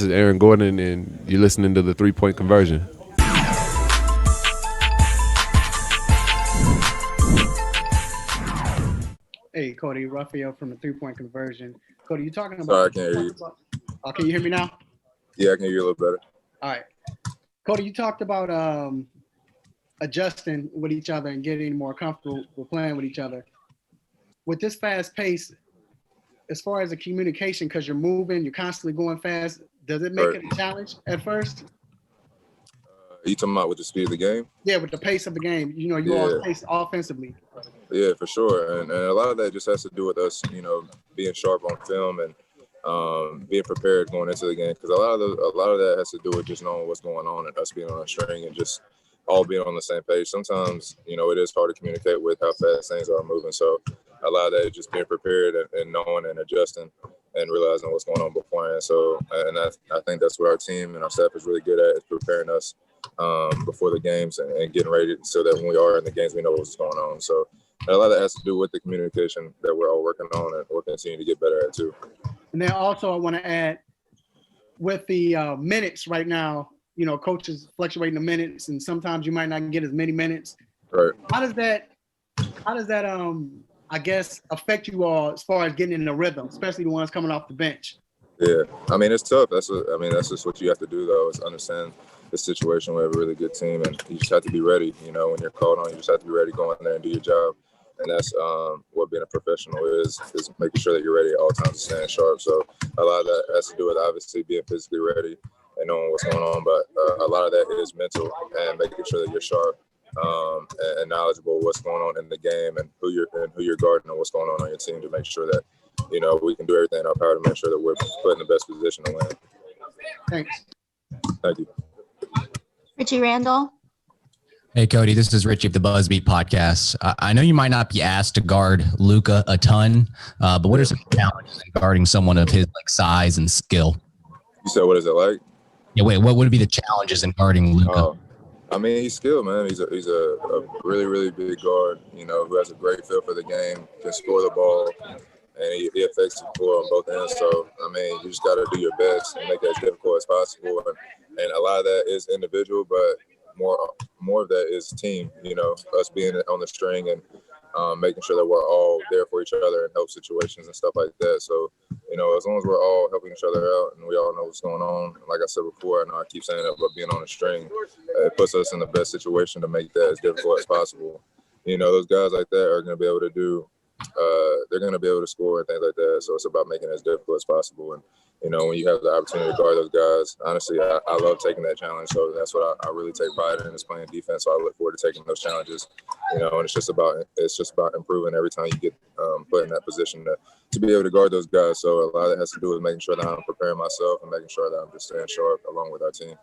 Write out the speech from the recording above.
This is Aaron Gordon, and you're listening to the 3-Point Conversion. Hey, Cody, Raphael from the 3-Point Conversion. Cody, you talking about? Sorry, I can't hear you. Can you hear me now? Yeah, I can hear you a little better. All right. Cody, you talked about adjusting with each other and getting more comfortable with playing with each other. With this fast pace, as far as the communication, because you're moving, you're constantly going fast, does it make it a challenge at first? Are you talking about with the speed of the game? Yeah, with the pace of the game. You know, you all pace offensively. Yeah, for sure. And a lot of that just has to do with us, being sharp on film and being prepared going into the game. Because a lot of that has to do with just knowing what's going on and us being on a string and just all being on the same page. Sometimes, it is hard to communicate with how fast things are moving. So a lot of that is just being prepared and knowing and adjusting and realizing what's going on beforehand. So, and I think that's what our team and our staff is really good at, is preparing us before the games and getting ready so that when we are in the games, we know what's going on. So a lot of that has to do with the communication that we're all working on and we're continuing to get better at too. And then also I want to add, with the minutes right now, coaches fluctuating the minutes, and sometimes you might not get as many minutes. Right. How does that I guess affect you all as far as getting in the rhythm, especially the ones coming off the bench? Yeah, I mean, it's tough. That's just what you have to do, though, is understand the situation. We have a really good team, and you just have to be ready. When you're called on, you just have to be ready to go in there and do your job. And that's what being a professional is making sure that you're ready at all times to stand sharp. So a lot of that has to do with obviously being physically ready and knowing what's going on. But a lot of that is mental and making sure that you're sharp and knowledgeable of what's going on in the game and who you're guarding and what's going on your team to make sure that, we can do everything in our power to make sure that we're put in the best position to win. Thanks. Thank you. Richie Randall. Hey, Cody, this is Richie of the BuzzBeat podcast. I know you might not be asked to guard Luka a ton, but what are some challenges in guarding someone of his size and skill? You said, what is it like? Yeah, wait, what would be the challenges in guarding Luka? I mean, he's skilled, man. He's a really, really big guard, who has a great feel for the game, can score the ball, and he affects the floor on both ends. So, I mean, you just got to do your best and make it as difficult as possible. And a lot of that is individual, but more of that is team, us being on the string and making sure that we're all there for each other in help situations and stuff like that. So, as long as we're all helping each other out and we all know what's going on, like I said before, I know I keep saying that, but being on the string, it puts us in the best situation to make that as difficult as possible. Those guys like that are going to be able to do, they're going to be able to score and things like that. So it's about making it as difficult as possible. And, when you have the opportunity to guard those guys, honestly, I love taking that challenge. So that's what I really take pride in, is playing defense. So I look forward to taking those challenges, and it's just about improving every time you get put in that position to be able to guard those guys. So a lot of it has to do with making sure that I'm preparing myself and making sure that I'm just staying sharp along with our team.